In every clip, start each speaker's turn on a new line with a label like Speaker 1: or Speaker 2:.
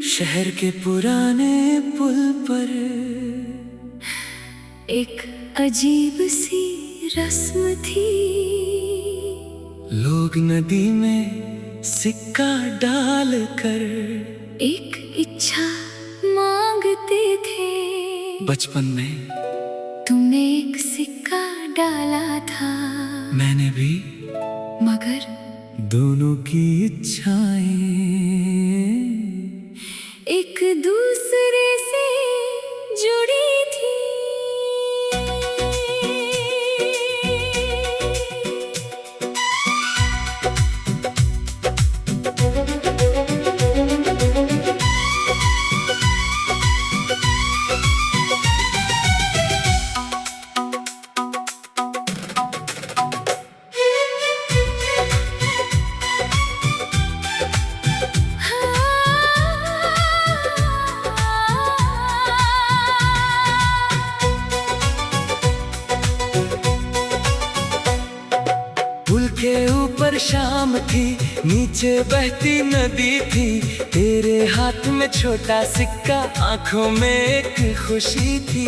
Speaker 1: शहर के पुराने पुल पर
Speaker 2: एक अजीब सी रस्म थी।
Speaker 1: लोग नदी में सिक्का डालकर
Speaker 2: एक इच्छा मांगते थे।
Speaker 1: बचपन में
Speaker 2: तुमने एक सिक्का डाला था,
Speaker 1: मैंने भी,
Speaker 2: मगर
Speaker 1: दोनों की इच्छाएं
Speaker 2: एक दूसरे से जुड़ी थी।
Speaker 1: पुल के ऊपर शाम थी, नीचे बहती नदी थी। तेरे हाथ में छोटा सिक्का, आंखों में एक खुशी थी।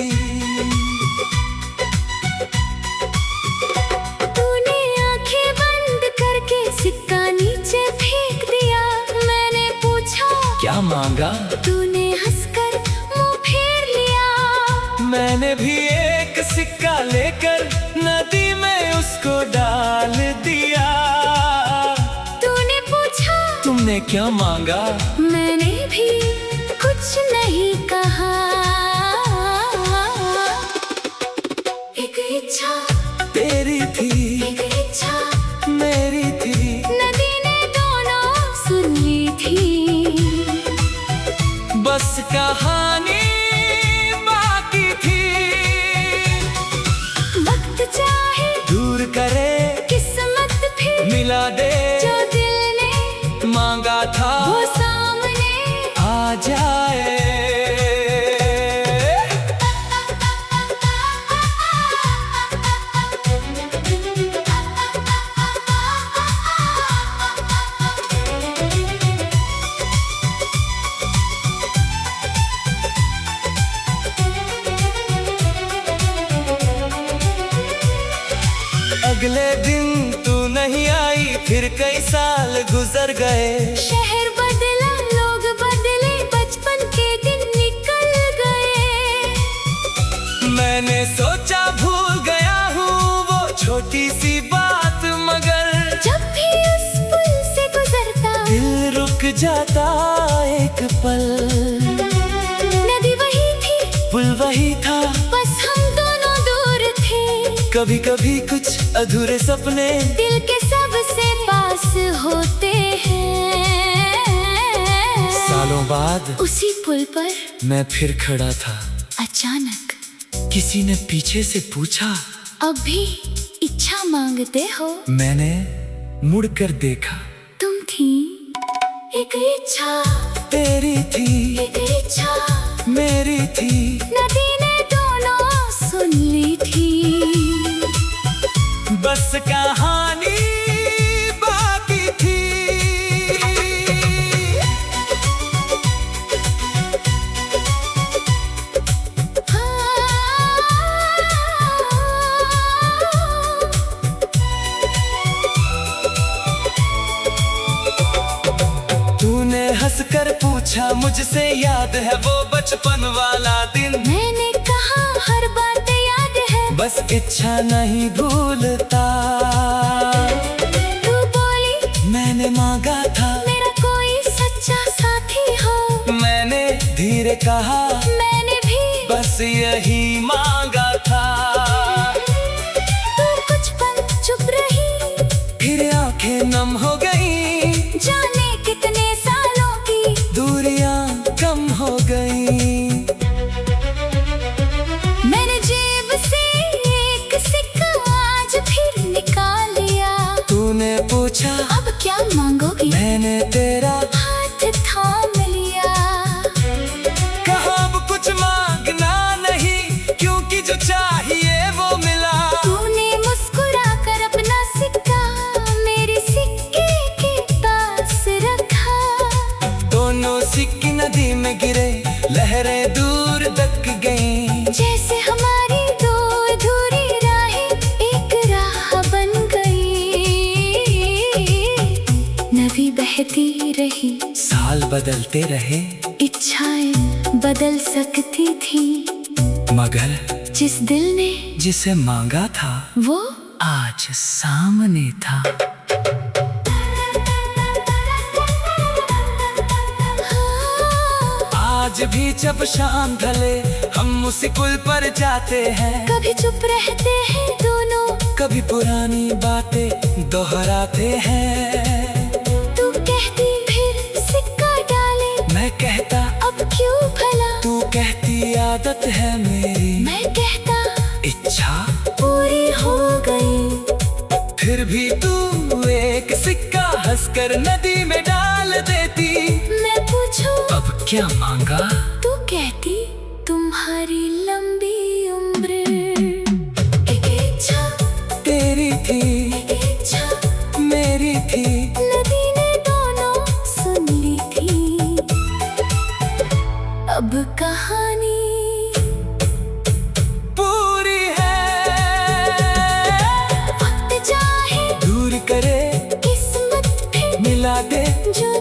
Speaker 2: तूने आंखें बंद करके सिक्का नीचे फेंक दिया। मैंने पूछा
Speaker 1: क्या मांगा?
Speaker 2: तूने हंसकर मुंह फेर लिया।
Speaker 1: मैंने भी एक सिक्का लेकर नदी में उसको डाल दिया।
Speaker 2: तूने पूछा
Speaker 1: तुमने क्या मांगा?
Speaker 2: मैंने भी कुछ नहीं कहा। एक इच्छा
Speaker 1: तेरी थी,
Speaker 2: एक इच्छा
Speaker 1: मेरी थी,
Speaker 2: नदी ने दोनों सुन ली थी।
Speaker 1: बस कहानी बाकी थी।
Speaker 2: वक्त चाहे
Speaker 1: दूर करे,
Speaker 2: किस्मत फिर
Speaker 1: मिला दे,
Speaker 2: जो दिल ने
Speaker 1: मांगा था
Speaker 2: वो सामने
Speaker 1: आ जाए। अगले दिन तू नहीं आई, फिर कई साल गुजर गए।
Speaker 2: शहर बदला, लोग बदले, बचपन के दिन निकल गए।
Speaker 1: मैंने सोचा भूल गया हूँ वो छोटी सी बात, मगर
Speaker 2: जब भी उस पुल से गुजरता
Speaker 1: दिल रुक जाता एक पल।
Speaker 2: नदी वही थी,
Speaker 1: पुल वही था,
Speaker 2: बस हम दोनों दूर थे।
Speaker 1: कभी कभी कुछ अधूरे सपने
Speaker 2: दिल के सबसे पास होते हैं।
Speaker 1: सालों बाद
Speaker 2: उसी पुल पर
Speaker 1: मैं फिर खड़ा था।
Speaker 2: अचानक
Speaker 1: किसी ने पीछे से पूछा,
Speaker 2: अब भी इच्छा मांगते हो?
Speaker 1: मैंने मुड़कर देखा,
Speaker 2: तुम थी एक इच्छा,
Speaker 1: तेरी थी,
Speaker 2: एक इच्छा
Speaker 1: मेरी थी।
Speaker 2: नदी ने दोनों सुन ली थी।
Speaker 1: बस कहानी बाकी थी। तूने हंसकर पूछा मुझसे, याद है वो बचपन वाला दिन?
Speaker 2: मैंने कहा हर बात याद है,
Speaker 1: बस इच्छा नहीं भूलता।
Speaker 2: तू बोली
Speaker 1: मैंने मांगा था
Speaker 2: मेरा कोई सच्चा साथी हो।
Speaker 1: मैंने धीरे कहा
Speaker 2: मैंने भी
Speaker 1: बस यही मांगा था।
Speaker 2: तू कुछ पल चुप रही,
Speaker 1: फिर आंखें नम हो गई,
Speaker 2: जाने कितने सालों की
Speaker 1: दूरियां कम हो गई।
Speaker 2: मैंने जेब से एक सिक्का आज फिर निकाल लिया।
Speaker 1: तूने पूछा
Speaker 2: अब क्या मांगोगी?
Speaker 1: मैंने तेरा
Speaker 2: हाथ थाम लिया।
Speaker 1: कहा अब कुछ मांगना नहीं, क्योंकि जो चाहिए वो मिला।
Speaker 2: तूने मुस्कुरा कर अपना सिक्का मेरे सिक्के बहती रही,
Speaker 1: साल बदलते रहे,
Speaker 2: इच्छाएं बदल सकती थी,
Speaker 1: मगर
Speaker 2: जिस दिल ने
Speaker 1: जिसे मांगा था
Speaker 2: वो
Speaker 1: आज सामने था। आज भी जब शाम ढले हम उसी पुल पर जाते हैं,
Speaker 2: कभी चुप रहते हैं दोनों,
Speaker 1: कभी पुरानी बातें दोहराते हैं।
Speaker 2: तू कहती फिर सिक्का डाले,
Speaker 1: मैं कहता
Speaker 2: अब क्यों भला,
Speaker 1: तू कहती आदत है मेरी,
Speaker 2: मैं कहता
Speaker 1: इच्छा
Speaker 2: पूरी हो गई।
Speaker 1: फिर भी तू एक सिक्का हंसकर नदी में डाल देती।
Speaker 2: मैं पूछूं
Speaker 1: अब क्या मांगा,
Speaker 2: तू कहती तुम्हारी लंबी उम्र। एक इच्छा
Speaker 1: तेरी थी,
Speaker 2: एक इच्छा
Speaker 1: मेरी थी,
Speaker 2: नदी ने दोनों सुन ली थी। अब कहानी
Speaker 1: पूरी है।
Speaker 2: वक्त चाहे
Speaker 1: दूर करे
Speaker 2: किस्मत फिर
Speaker 1: मिला दे,
Speaker 2: जो